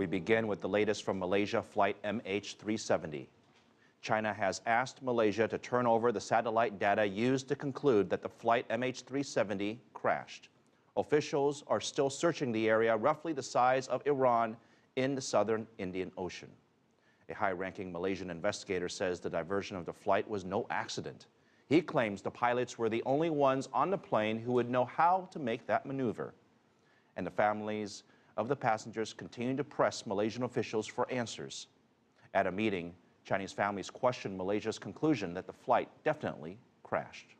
We begin with the latest from Malaysia flight MH370. China has asked Malaysia to turn over the satellite data used to conclude that the flight MH370 crashed. Officials are still searching the area roughly the size of Iran in the southern Indian Ocean. A high-ranking Malaysian investigator says the diversion of the flight was no accident. He claims the pilots were the only ones on the plane who would know how to make that maneuver. And the families of the passengers continue to press Malaysian officials for answers. At a meeting, Chinese families questioned Malaysia's conclusion that the flight definitely crashed.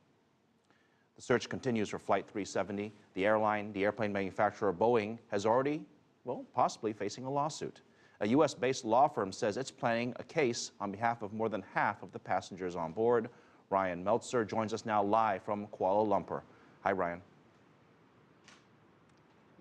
The search continues for Flight 370. The airplane manufacturer Boeing has already, possibly facing a lawsuit. A U.S.-based law firm says it's planning a case on behalf of more than half of the passengers on board. Rian Maelzer joins us now live from Kuala Lumpur. Hi, Rian.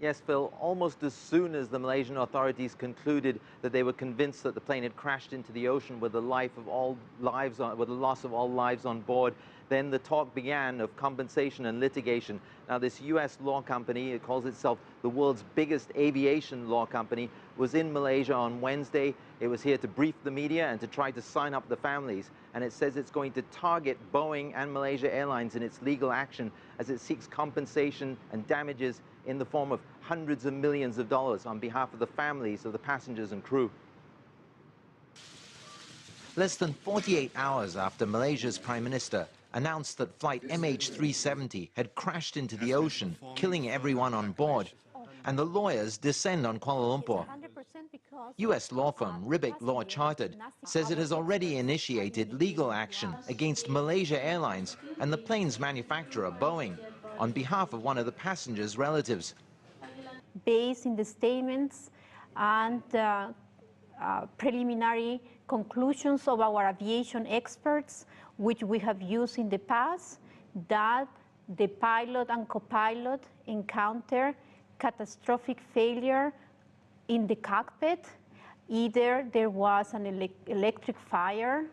Yes, Phil, almost as soon as the Malaysian authorities concluded that they were convinced that the plane had crashed into the ocean with the loss of all lives on board, then the talk began of compensation and litigation. Now, this U.S. law company, it calls itself the world's biggest aviation law company, was in Malaysia on Wednesday. It was here to brief the media and to try to sign up the families. And it says it's going to target Boeing and Malaysia Airlines in its legal action as it seeks compensation and damages in the form of hundreds of millions of dollars on behalf of the families of the passengers and crew. Less than 48 hours after Malaysia's Prime Minister announced that flight MH370 had crashed into the ocean, killing everyone on board, and the lawyers descend on Kuala Lumpur. U.S. law firm Ribbeck Law Chartered says it has already initiated legal action against Malaysia Airlines and the plane's manufacturer, Boeing, on behalf of one of the passengers' relatives. Based in the statements and preliminary conclusions of our aviation experts, which we have used in the past, that the pilot and co-pilot encountered catastrophic failure in the cockpit. Either there was an electric fire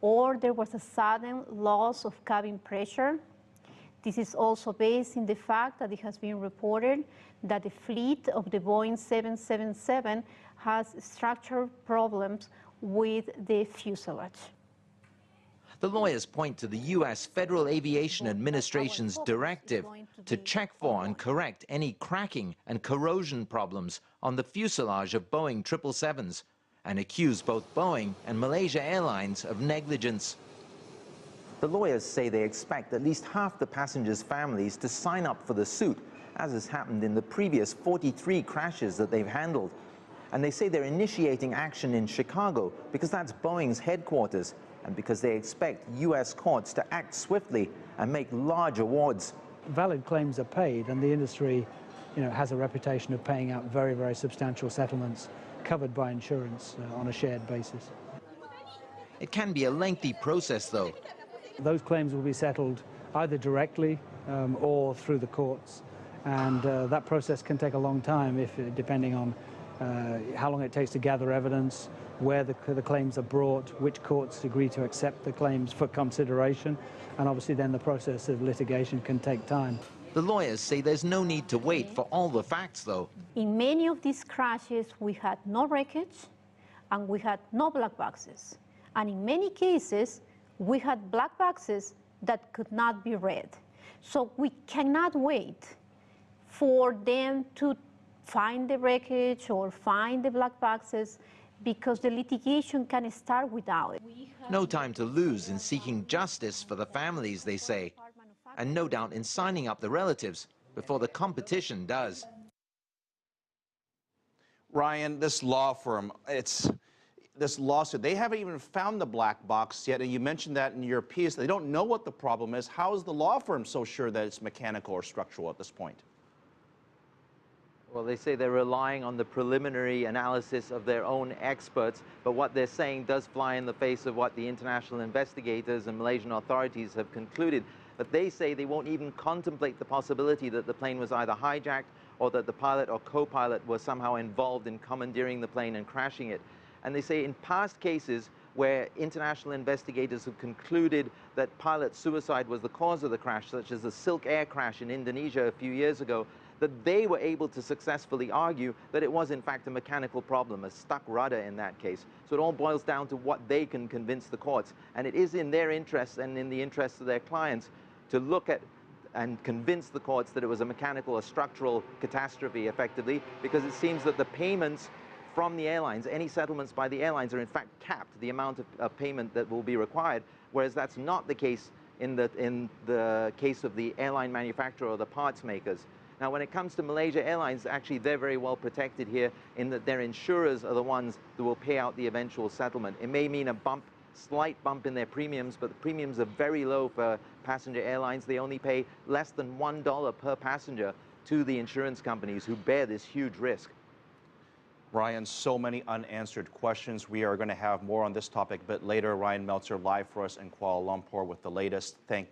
or there was a sudden loss of cabin pressure. This is also based in the fact that it has been reported that the fleet of the Boeing 777 has structural problems with the fuselage. The lawyers point to the U.S. Federal Aviation Administration's directive to check for and correct any cracking and corrosion problems on the fuselage of Boeing 777s and accuse both Boeing and Malaysia Airlines of negligence. The lawyers say they expect at least half the passengers' families to sign up for the suit, as has happened in the previous 43 crashes that they've handled. And they say they're initiating action in Chicago because that's Boeing's headquarters, and because they expect U.S. courts to act swiftly and make large awards. Valid claims are paid, and the industry, has a reputation of paying out very, very substantial settlements covered by insurance on a shared basis. It can be a lengthy process, though. Those claims will be settled either directly or through the courts, and that process can take a long time, depending on how long it takes to gather evidence, where the claims are brought, which courts agree to accept the claims for consideration, and obviously then the process of litigation can take time. The lawyers say there's no need to wait for all the facts, though. In many of these crashes, we had no wreckage and we had no black boxes. And in many cases, we had black boxes that could not be read. So we cannot wait for them to find the wreckage or find the black boxes, because the litigation can start without it. No time to lose in seeking justice for the families, they say, and no doubt in signing up the relatives before the competition does. Rian, this law firm, this lawsuit, they haven't even found the black box yet, and you mentioned that in your piece. They don't know what the problem is. How is the law firm so sure that it's mechanical or structural at this point? Well, they say they're relying on the preliminary analysis of their own experts, but what they're saying does fly in the face of what the international investigators and Malaysian authorities have concluded. But they say they won't even contemplate the possibility that the plane was either hijacked or that the pilot or co-pilot was somehow involved in commandeering the plane and crashing it. And they say in past cases where international investigators have concluded that pilot suicide was the cause of the crash, such as the Silk Air crash in Indonesia a few years ago, that they were able to successfully argue that it was in fact a mechanical problem, a stuck rudder in that case. So it all boils down to what they can convince the courts. And it is in their interests and in the interests of their clients to look at and convince the courts that it was a mechanical or structural catastrophe, effectively, because it seems that the payments from the airlines, any settlements by the airlines, are in fact capped, the amount of payment that will be required, whereas that's not the case in the case of the airline manufacturer or the parts makers. Now, when it comes to Malaysia Airlines, actually, they're very well protected here in that their insurers are the ones that will pay out the eventual settlement. It may mean a slight bump in their premiums, but the premiums are very low for passenger airlines. They only pay less than $1 per passenger to the insurance companies who bear this huge risk. Ryan, so many unanswered questions. We are going to have more on this topic a bit later. Ryan Maelzer live for us in Kuala Lumpur with the latest. Thank you.